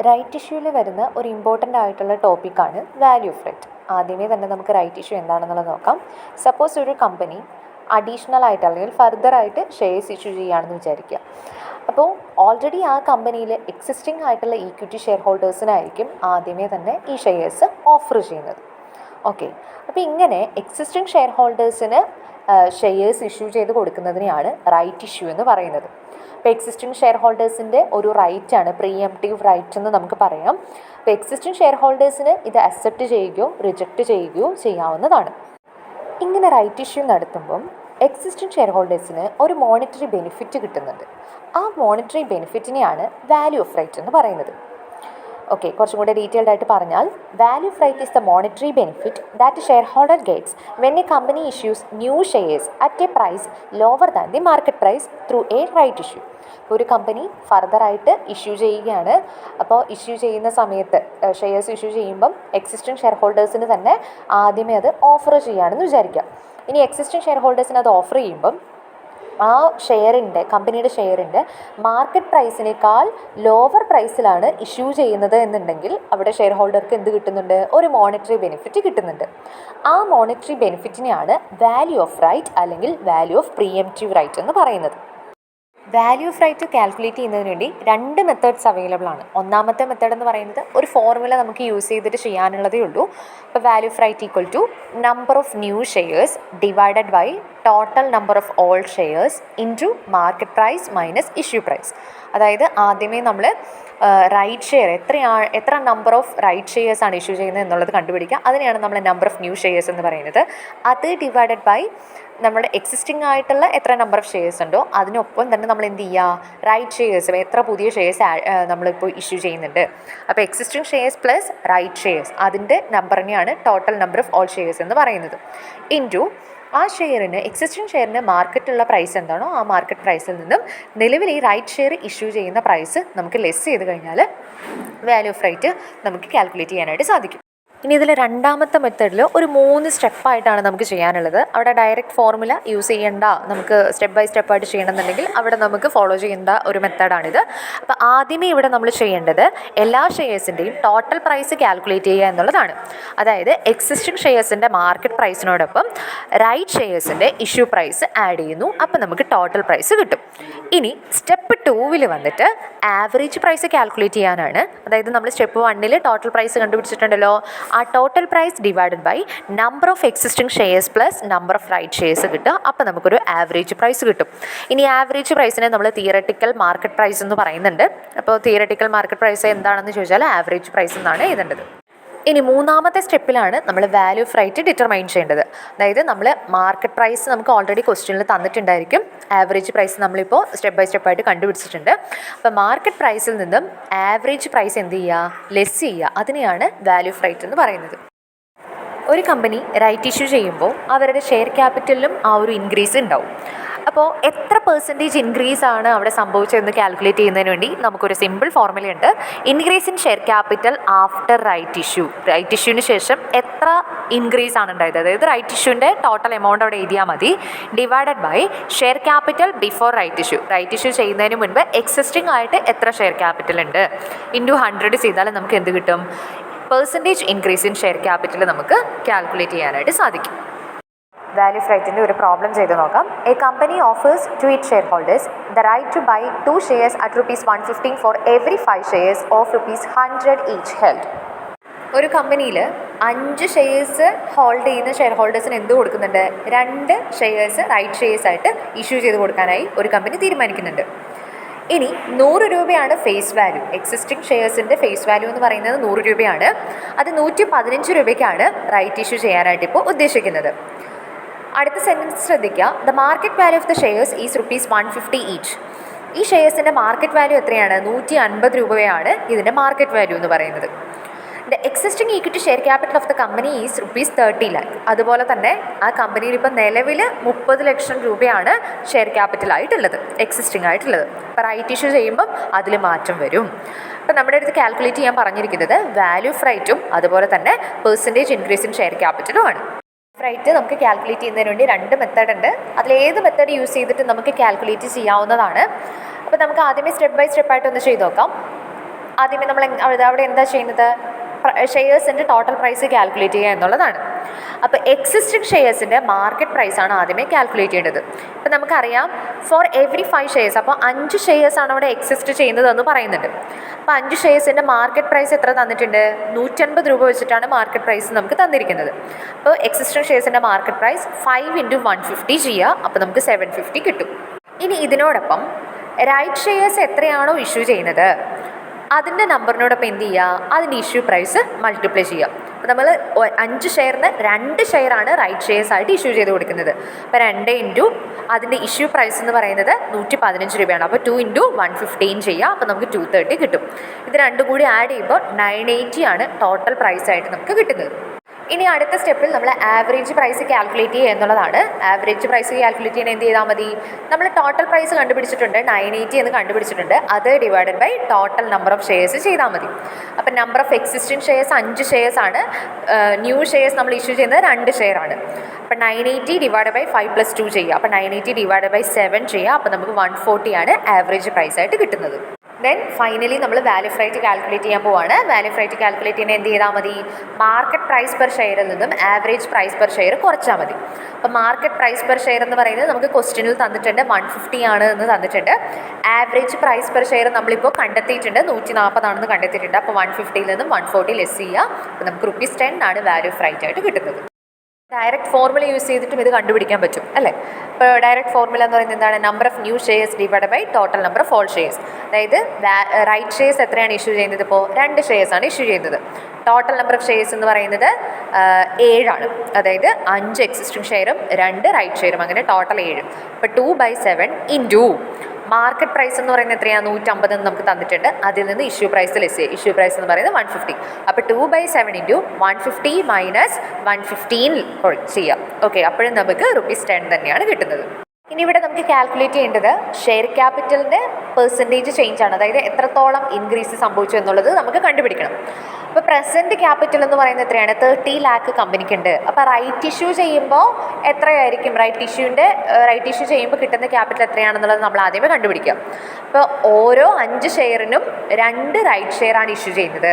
Right ഇഷ്യൂവിൽ വരുന്ന ഒരു important ആയിട്ടുള്ള ടോപ്പിക്കാണ് വാല്യൂ ഓഫ് റൈറ്റ്. ആദ്യമേ തന്നെ നമുക്ക് റൈറ്റ് ഇഷ്യൂ എന്താണെന്നുള്ളത് നോക്കാം. സപ്പോസ് ഒരു കമ്പനി അഡീഷണൽ ആയിട്ട് അല്ലെങ്കിൽ ഫർദർ ആയിട്ട് ഷെയർസ് ഇഷ്യൂ ചെയ്യുകയാണെന്ന് വിചാരിക്കുക. അപ്പോൾ ഓൾറെഡി ആ കമ്പനിയിൽ എക്സിസ്റ്റിംഗ് ആയിട്ടുള്ള ഈക്വിറ്റി ഷെയർ ഹോൾഡേഴ്സിനായിരിക്കും ആദ്യമേ തന്നെ ഈ ഷെയർസ് ഓഫർ ചെയ്യുന്നത്. ഓക്കെ, അപ്പോൾ ഇങ്ങനെ എക്സിസ്റ്റിംഗ് ഷെയർ ഹോൾഡേഴ്സിന് ഷെയർസ് ഇഷ്യൂ ചെയ്ത് കൊടുക്കുന്നതിനെയാണ് റൈറ്റ് ഇഷ്യൂ എന്ന് പറയുന്നത്. ഇപ്പോൾ എക്സിസ്റ്റിംഗ് ഷെയർ ഹോൾഡേഴ്സിൻ്റെ ഒരു റൈറ്റാണ് പ്രീഎംപ്റ്റീവ് റൈറ്റ് എന്ന് നമുക്ക് പറയാം. അപ്പോൾ എക്സിസ്റ്റിംഗ് ഷെയർ ഹോൾഡേഴ്സിന് ഇത് അക്സെപ്റ്റ് ചെയ്യുകയോ റിജക്റ്റ് ചെയ്യുകയോ ചെയ്യാവുന്നതാണ്. ഇങ്ങനെ റൈറ്റ് ഇഷ്യൂ നടത്തുമ്പം എക്സിസ്റ്റിംഗ് ഷെയർ ഹോൾഡേഴ്സിന് ഒരു മോണിറ്ററി ബെനിഫിറ്റ് കിട്ടുന്നുണ്ട്. ആ മോണിറ്ററി ബെനിഫിറ്റിനെയാണ് വാല്യൂ ഓഫ് റൈറ്റ് എന്ന് പറയുന്നത്. ഓക്കെ, കുറച്ചും കൂടെ ഡീറ്റെയിൽഡ് ആയിട്ട് പറഞ്ഞാൽ value of right is the monetary benefit that shareholder gets when a company issues new shares at a price lower than the market price through a right issue. ഒരു കമ്പനി ഫർദറായിട്ട് issue ചെയ്യുകയാണ്. അപ്പോൾ issue ചെയ്യുന്ന സമയത്ത് shares issue ചെയ്യുമ്പം existing share ഹോൾഡേഴ്സിന് തന്നെ ആദ്യമേ അത് ഓഫർ ചെയ്യുകയാണെന്ന് വിചാരിക്കുക. ഇനി എക്സിസ്റ്റിംഗ് ഷെയർ ഹോൾഡേഴ്സിന് അത് ഓഫർ ചെയ്യുമ്പം ആ കമ്പനിയുടെ ഷെയറിൻ്റെ മാർക്കറ്റ് പ്രൈസിനേക്കാൾ ലോവർ പ്രൈസിലാണ് ഇഷ്യൂ ചെയ്യുന്നത് എന്നുണ്ടെങ്കിൽ അവിടെ ഷെയർ ഹോൾഡർക്ക് എന്ത് കിട്ടുന്നുണ്ട്? ഒരു മോണിറ്ററി ബെനിഫിറ്റ് കിട്ടുന്നുണ്ട്. ആ മോണിറ്ററി ബെനിഫിറ്റിനെയാണ് വാല്യൂ ഓഫ് റൈറ്റ് അല്ലെങ്കിൽ വാല്യൂ ഓഫ് പ്രീഎംപ്റ്റീവ് റൈറ്റ് എന്ന് പറയുന്നത്. വാല്യൂ ഓഫ് റൈറ്റ് കാൽക്കുലേറ്റ് ചെയ്യുന്നതിന് വേണ്ടി രണ്ട് മെത്തേഡ്സ് അവൈലബിൾ ആണ്. ഒന്നാമത്തെ മെത്തേഡ് എന്ന് പറയുന്നത് ഒരു ഫോർമുല നമുക്ക് യൂസ് ചെയ്തിട്ട് ചെയ്യാനുള്ളതേ ഉള്ളൂ. ഇപ്പോൾ value of right equal to number of new shares divided by total number of old shares into market price minus issue price. അതായത് ആദ്യമേ നമ്മൾ റൈറ്റ് ഷെയർ എത്ര നമ്പർ ഓഫ് റൈറ്റ് ഷെയർസ് ആണ് ഇഷ്യൂ ചെയ്യുന്നത് എന്നുള്ളത് കണ്ടുപിടിക്കുക. അതിനെയാണ് നമ്മൾ നമ്പർ ഓഫ് ന്യൂ ഷെയർസ് എന്ന് പറയുന്നത്. അത് ഡിവൈഡഡ് ബൈ നമ്മുടെ എക്സിസ്റ്റിംഗ് ആയിട്ടുള്ള എത്ര നമ്പർ ഓഫ് ഷെയർസ് ഉണ്ടോ അതിനൊപ്പം തന്നെ നമ്മൾ എന്ത് ചെയ്യുക? റൈറ്റ് ഷെയർസ് എത്ര പുതിയ ഷെയർസ് നമ്മളിപ്പോൾ ഇഷ്യൂ ചെയ്യുന്നുണ്ട്. അപ്പോൾ existing shares plus right shares അതിൻ്റെ നമ്പറിനെയാണ് total number of all shares എന്ന് പറയുന്നത്. ഇൻറ്റു ആ എക്സിസ്റ്റിംഗ് ഷെയറിന് മാർക്കറ്റുള്ള പ്രൈസ് എന്താണോ ആ മാർക്കറ്റ് പ്രൈസിൽ നിന്നും നിലവിൽ ഈ റൈറ്റ് ഷെയർ ഇഷ്യൂ ചെയ്യുന്ന പ്രൈസ് നമുക്ക് ലെസ് ചെയ്ത് കഴിഞ്ഞാൽ വാല്യൂ ഓഫ് റൈറ്റ് നമുക്ക് കാൽക്കുലേറ്റ് ചെയ്യാനായിട്ട് സാധിക്കും. ഇനി ഇതിൽ രണ്ടാമത്തെ മെത്തേഡിൽ ഒരു 3 സ്റ്റെപ്പായിട്ടാണ് നമുക്ക് ചെയ്യാനുള്ളത്. അവിടെ ഡയറക്റ്റ് ഫോർമുല യൂസ് ചെയ്യേണ്ട, നമുക്ക് സ്റ്റെപ്പ് ബൈ സ്റ്റെപ്പായിട്ട് ചെയ്യണമെന്നുണ്ടെങ്കിൽ അവിടെ നമുക്ക് ഫോളോ ചെയ്യേണ്ട ഒരു മെത്തേഡാണിത്. അപ്പോൾ ആദ്യമേ ഇവിടെ നമ്മൾ ചെയ്യേണ്ടത് എല്ലാ ഷെയർസിൻ്റെയും ടോട്ടൽ പ്രൈസ് കാൽക്കുലേറ്റ് ചെയ്യുക എന്നുള്ളതാണ്. അതായത് എക്സിസ്റ്റിംഗ് ഷെയർസിൻ്റെ മാർക്കറ്റ് പ്രൈസിനോടൊപ്പം റൈറ്റ് ഷെയർസിൻ്റെ ഇഷ്യൂ പ്രൈസ് ആഡ് ചെയ്യുന്നു. അപ്പോൾ നമുക്ക് ടോട്ടൽ പ്രൈസ് കിട്ടും. ഇനി സ്റ്റെപ്പ് 2 വന്നിട്ട് ആവറേജ് പ്രൈസ് കാൽക്കുലേറ്റ് ചെയ്യാനാണ്. അതായത് നമ്മൾ സ്റ്റെപ്പ് 1 ടോട്ടൽ പ്രൈസ് കണ്ടുപിടിച്ചിട്ടുണ്ടല്ലോ. ആ total price divided by number of existing shares plus number of right shares കിട്ടുക. അപ്പോൾ നമുക്കൊരു ആവറേജ് പ്രൈസ് കിട്ടും. ഇനി ആവറേജ് പ്രൈസിനെ നമ്മൾ തിയറട്ടിക്കൽ മാർക്കറ്റ് പ്രൈസ് എന്ന് പറയുന്നുണ്ട്. അപ്പോൾ തിയറട്ടിക്കൽ മാർക്കറ്റ് പ്രൈസ് എന്താണെന്ന് ചോദിച്ചാൽ ആവറേജ് പ്രൈസ് എന്നാണ് എഴുതേണ്ടത്. ഇനി മൂന്നാമത്തെ സ്റ്റെപ്പിലാണ് നമ്മൾ വാല്യൂ ഓഫ് റൈറ്റ് ഡിറ്റർമൈൻ ചെയ്യേണ്ടത്. അതായത് നമ്മൾ മാർക്കറ്റ് പ്രൈസ് നമുക്ക് ഓൾറെഡി ക്വസ്റ്റ്യനിൽ തന്നിട്ടുണ്ടായിരിക്കും. ആവറേജ് പ്രൈസ് നമ്മളിപ്പോൾ സ്റ്റെപ്പ് ബൈ സ്റ്റെപ്പായിട്ട് കണ്ടുപിടിച്ചിട്ടുണ്ട്. അപ്പോൾ മാർക്കറ്റ് പ്രൈസിൽ നിന്നും ആവറേജ് പ്രൈസ് എന്ത് ചെയ്യുക? ലെസ് ചെയ്യുക. അതിനെയാണ് വാല്യൂ ഓഫ് റൈറ്റ് എന്ന് പറയുന്നത്. ഒരു കമ്പനി റൈറ്റ് ഇഷ്യൂ ചെയ്യുമ്പോൾ അവരുടെ ഷെയർ ക്യാപിറ്റലിലും ആ ഒരു ഇൻക്രീസ് ഉണ്ടാവും. അപ്പോൾ എത്ര പെർസെൻറ്റേജ് ഇൻക്രീസ് ആണ് അവിടെ സംഭവിച്ചതെന്ന് കാൽക്കുലേറ്റ് ചെയ്യുന്നതിന് വേണ്ടി നമുക്കൊരു സിമ്പിൾ ഫോർമുലയുണ്ട്. Increase in share capital after right issue. Right ഇഷ്യൂവിന് ശേഷം എത്ര ഇൻക്രീസ് ആണ് ഉണ്ടായത്, അതായത് റൈറ്റ് ഇഷ്യൂവിൻ്റെ ടോട്ടൽ എമൗണ്ട് അവിടെ എഴുതിയാൽ മതി. Divided by share capital before right issue. Right issue ചെയ്യുന്നതിന് മുൻപ് എക്സിസ്റ്റിംഗ് ആയിട്ട് എത്ര ഷെയർ ക്യാപിറ്റൽ ഉണ്ട് ഇൻറ്റു 100 ചെയ്താൽ നമുക്ക് എന്ത് കിട്ടും? Percentage increase in share capital നമുക്ക് കാൽക്കുലേറ്റ് ചെയ്യാനായിട്ട് സാധിക്കും. വാല്യൂ ഓഫ് റൈറ്റിൻ്റെ ഒരു പ്രോബ്ലം ചെയ്ത് നോക്കാം. A company offers to it shareholders the right to buy 2 shares at ₹115 for every 5 shares of ₹100 each held. ഒരു കമ്പനിയിൽ 5 ഷെയർസ് ഹോൾഡ് ചെയ്യുന്ന ഷെയർ ഹോൾഡേഴ്സിന് എന്ത് കൊടുക്കുന്നുണ്ട്? 2 ഷെയർസ് റൈറ്റ് ഷെയർസ് ആയിട്ട് ഇഷ്യൂ ചെയ്ത് കൊടുക്കാനായി ഒരു കമ്പനി തീരുമാനിക്കുന്നുണ്ട്. ഇനി 100 രൂപയാണ് face value. Existing ഷെയർസിൻ്റെ face value എന്ന് പറയുന്നത് 100 രൂപയാണ്. അത് 115 രൂപയ്ക്കാണ് റൈറ്റ് ഇഷ്യൂ ചെയ്യാനായിട്ട് ഇപ്പോൾ ഉദ്ദേശിക്കുന്നത്. അടുത്ത സെൻറ്റൻസ് ശ്രദ്ധിക്കുക. The market value of the shares is ₹150 each. ഈ ഷെയർസിൻ്റെ മാർക്കറ്റ് വാല്യൂ എത്രയാണ്? 150 രൂപയാണ് ഇതിൻ്റെ മാർക്കറ്റ് വാല്യൂ എന്ന് പറയുന്നത്. The existing equity share capital of the company is ₹30 lakh. അതുപോലെ തന്നെ ആ കമ്പനിയിൽ ഇപ്പോൾ നിലവിൽ 30 ലക്ഷം രൂപയാണ് ഷെയർ ക്യാപിറ്റലായിട്ടുള്ളത്, എക്സിസ്റ്റിംഗ് ആയിട്ടുള്ളത്. ഇപ്പോൾ റൈറ്റ് ഇഷ്യൂ ചെയ്യുമ്പം അതിൽ മാറ്റം വരും. അപ്പോൾ നമ്മുടെ അടുത്ത് കാൽക്കുലേറ്റ് ചെയ്യാൻ പറഞ്ഞിരിക്കുന്നത് വാല്യൂ ഓഫ് റൈറ്റും അതുപോലെ തന്നെ പെർസെൻറ്റേജ് ഇൻക്രീസ് ഇൻ ഷെയർ ക്യാപിറ്റലും ആണ്. റൈറ്റ് നമുക്ക് കാൽക്കുലേറ്റ് ചെയ്യുന്നതിന് വേണ്ടി 2 മെത്തേഡ് ഉണ്ട്. അതിലേത് മെത്തേഡ് യൂസ് ചെയ്തിട്ട് നമുക്ക് കാൽക്കുലേറ്റ് ചെയ്യാവുന്നതാണ്. അപ്പോൾ നമുക്ക് ആദ്യമേ സ്റ്റെപ്പ് ബൈ സ്റ്റെപ്പായിട്ടൊന്ന് ചെയ്ത് നോക്കാം. ആദ്യമേ നമ്മൾ അവിടെ എന്താ ചെയ്യുന്നത്, ഷെയർസിൻ്റെ ടോട്ടൽ പ്രൈസ് കാൽക്കുലേറ്റ് ചെയ്യുക എന്നുള്ളതാണ്. അപ്പോൾ എക്സിസ്റ്റിംഗ് ഷെയർസിൻ്റെ മാർക്കറ്റ് പ്രൈസാണ് ആദ്യമേ കാൽക്കുലേറ്റ് ചെയ്യേണ്ടത്. അപ്പോൾ നമുക്കറിയാം ഫോർ എവറി 5 ഷെയർസ്, അപ്പോൾ 5 ഷെയർസാണ് അവിടെ എക്സിസ്റ്റ് ചെയ്യുന്നതെന്ന് പറയുന്നുണ്ട്. അപ്പോൾ 5 ഷെയർസിൻ്റെ മാർക്കറ്റ് പ്രൈസ് എത്ര തന്നിട്ടുണ്ട്, 150 രൂപ വെച്ചിട്ടാണ് മാർക്കറ്റ് പ്രൈസ് നമുക്ക് തന്നിരിക്കുന്നത്. അപ്പോൾ എക്സിസ്റ്റിംഗ് ഷെയർസിൻ്റെ മാർക്കറ്റ് പ്രൈസ് 5 × 150 ചെയ്യുക, അപ്പോൾ നമുക്ക് 750 കിട്ടും. ഇനി ഇതിനോടൊപ്പം റൈറ്റ് ഷെയർസ് എത്രയാണോ ഇഷ്യൂ ചെയ്യുന്നത് അതിൻ്റെ നമ്പറിനോടൊപ്പം എന്ത് ചെയ്യുക, അതിൻ്റെ ഇഷ്യൂ പ്രൈസ് മൾട്ടിപ്ലൈ ചെയ്യുക. അപ്പോൾ നമ്മൾ 5 ഷെയറിന് 2 ഷെയറാണ് റൈറ്റ് ഷെയർസ് ആയിട്ട് ഇഷ്യൂ ചെയ്ത് കൊടുക്കുന്നത്. അപ്പോൾ 2 × അതിൻ്റെ ഇഷ്യൂ പ്രൈസ് എന്ന് പറയുന്നത് 115 രൂപയാണ്. അപ്പോൾ 2 × 115 ചെയ്യുക, അപ്പോൾ നമുക്ക് 230 കിട്ടും. ഇത് രണ്ടും കൂടി ആഡ് ചെയ്യുമ്പോൾ 980 ആണ് ടോട്ടൽ പ്രൈസായിട്ട് നമുക്ക് കിട്ടുന്നത്. ഇനി അടുത്ത സ്റ്റെപ്പിൽ നമ്മൾ ആവറേജ് പ്രൈസ് കാൽക്കുലേറ്റ് ചെയ്യുക എന്നുള്ളതാണ്. ആവറേജ് പ്രൈസ് കാൽക്കുലേറ്റ് ചെയ്യാൻ എന്ത് ചെയ്താൽ മതി, നമ്മൾ ടോട്ടൽ പ്രൈസ് കണ്ടുപിടിച്ചിട്ടുണ്ട് 980 എന്ന് കണ്ടുപിടിച്ചിട്ടുണ്ട്, അത് divided by total number of shares ചെയ്താൽ മതി. അപ്പം number of existing shares 5 shares ആണ്, ന്യൂ ഷെയർസ് നമ്മൾ ഇഷ്യൂ ചെയ്യുന്നത് 2 ഷെയർ ആണ്. അപ്പം 980 ഡിവൈഡ് ബൈ 5 + 2 ചെയ്യുക, അപ്പം 980 ഡിവൈഡ് ബൈ 7 ചെയ്യുക, അപ്പോൾ നമുക്ക് 140 ആണ് ആവറേജ് പ്രൈസായിട്ട് കിട്ടുന്നത്. ദെൻ ഫൈനലി നമ്മൾ വാല്യൂ ഓഫ് റൈറ്റ് കാൽക്കുലേറ്റ് ചെയ്യാൻ പോവാണ്. വാല്യൂ ഓഫ് റൈറ്റ് കാൽക്കുലേറ്റ് ചെയ്യാൻ എന്ത് ചെയ്താൽ മതി, മാർക്കറ്റ് പ്രൈസ് പെർ ഷെയറിൽ നിന്നും ആവറേജ് പ്രൈസ് പെർ ഷെയർ കുറച്ചാൽ മതി. അപ്പോൾ മാർക്കറ്റ് പ്രൈസ് പെർ ഷെയർ എന്ന് പറയുന്നത് നമുക്ക് ക്വസ്റ്റ്യനിൽ തന്നിട്ടുണ്ട് 150 ആണ് എന്ന് തന്നിട്ടുണ്ട്. ആവറേജ് പ്രൈസ് പെർ ഷെയർ നമ്മളിപ്പോൾ കണ്ടെത്തിയിട്ടുണ്ട് 140 ആണെന്ന് കണ്ടെത്തിയിട്ടുണ്ട്. അപ്പോൾ 150ൽ നിന്നും 140 ലെസ് ചെയ്യുക, അപ്പോൾ നമുക്ക് ₹10 ആണ് വാല്യൂ ഓഫ് റൈറ്റ് ആയിട്ട് കിട്ടുന്നത്. ഡയറക്റ്റ് ഫോർമുല യൂസ് ചെയ്തിട്ടും ഇത് കണ്ടുപിടിക്കാൻ പറ്റും അല്ലേ. ഇപ്പോൾ ഡയറക്റ്റ് ഫോർമുല എന്ന് പറയുന്നത് എന്താണ്, number of new shares divide by total number of all shares. അതായത് റൈറ്റ് ഷെയർസ് എത്രയാണ് ഇഷ്യൂ ചെയ്യുന്നത്, ഇപ്പോൾ 2 ഷെയർസാണ് ഇഷ്യൂ ചെയ്യുന്നത്. ടോട്ടൽ നമ്പർ ഓഫ് ഷെയർസ് എന്ന് പറയുന്നത് 7 ആണ്. അതായത് 5 എക്സിസ്റ്റിംഗ് ഷെയറും 2 റൈറ്റ് ഷെയറും, അങ്ങനെ ടോട്ടൽ 7. അപ്പോൾ 2/7 ഇൻറ്റു മാർക്കറ്റ് പ്രൈസ് എന്ന് പറയുന്നത് എത്രയാണ്, 150 എന്ന് നമുക്ക് തന്നിട്ടുണ്ട്. അതിൽ നിന്ന് ഇഷ്യൂ പ്രൈസ് ലെസ് ചെയ്യുക. ഇഷ്യൂ പ്രൈസ് എന്ന് പറയുന്നത് 150. അപ്പോൾ 2/7 ഇൻറ്റു 150 മൈനസ് 115 ചെയ്യാം. ഓക്കെ, അപ്പോഴും നമുക്ക് ₹10 തന്നെയാണ് കിട്ടുന്നത്. ഇനി ഇവിടെ നമുക്ക് കാൽക്കുലേറ്റ് ചെയ്യേണ്ടത് ഷെയർ ക്യാപിറ്റലിൻ്റെ പെർസെൻറ്റേജ് ചേഞ്ച് ആണ്. അതായത് എത്രത്തോളം ഇൻക്രീസ് സംഭവിച്ചു എന്നുള്ളത് നമുക്ക് കണ്ടുപിടിക്കണം. അപ്പോൾ പ്രസൻറ്റ് ക്യാപിറ്റൽ എന്ന് പറയുന്നത് എത്രയാണ്, 30 lakh കമ്പനിക്ക് ഉണ്ട്. അപ്പോൾ റൈറ്റ് ഇഷ്യൂ ചെയ്യുമ്പോൾ എത്രയായിരിക്കും, റൈറ്റ് ഇഷ്യൂ ചെയ്യുമ്പോൾ കിട്ടുന്ന ക്യാപിറ്റൽ എത്രയാണെന്നുള്ളത് നമ്മൾ ആദ്യമേ കണ്ടുപിടിക്കുക. അപ്പോൾ ഓരോ 5 ഷെയറിനും 2 റൈറ്റ് ഷെയറാണ് ഇഷ്യൂ ചെയ്യുന്നത്.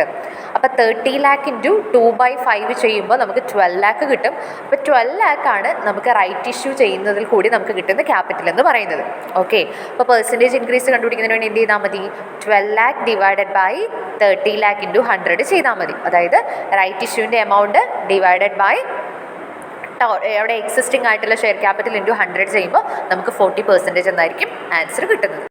അപ്പോൾ 30 lakh ഇൻറ്റു 2/5 ചെയ്യുമ്പോൾ നമുക്ക് 12 lakh കിട്ടും. അപ്പോൾ 12 lakh ആണ് നമുക്ക് റൈറ്റ് ഇഷ്യൂ ചെയ്യുന്നതിൽ കൂടി നമുക്ക് കിട്ടുന്ന ക്യാപിറ്റൽ എന്ന് പറയുന്നത്. ഓക്കെ, അപ്പോൾ പെർസെൻറ്റേജ് ഇൻക്രീസ് കണ്ടുപിടിക്കുന്നതിന് വേണ്ടി എന്ത് ചെയ്താൽ മതി, 12 lakh divided by 30 lakh into 100 ചെയ്താൽ മതി. അതായത് റൈറ്റ് ഇഷ്യൂവിൻ്റെ എമൗണ്ട് ഡിവൈഡഡ് ബൈ അവിടെ എക്സിസ്റ്റിംഗ് ആയിട്ടുള്ള ഷെയർ ക്യാപിറ്റൽ ഇൻറ്റു 100 ചെയ്യുമ്പോൾ നമുക്ക് 40% എന്നായിരിക്കും ആൻസർ കിട്ടുന്നത്.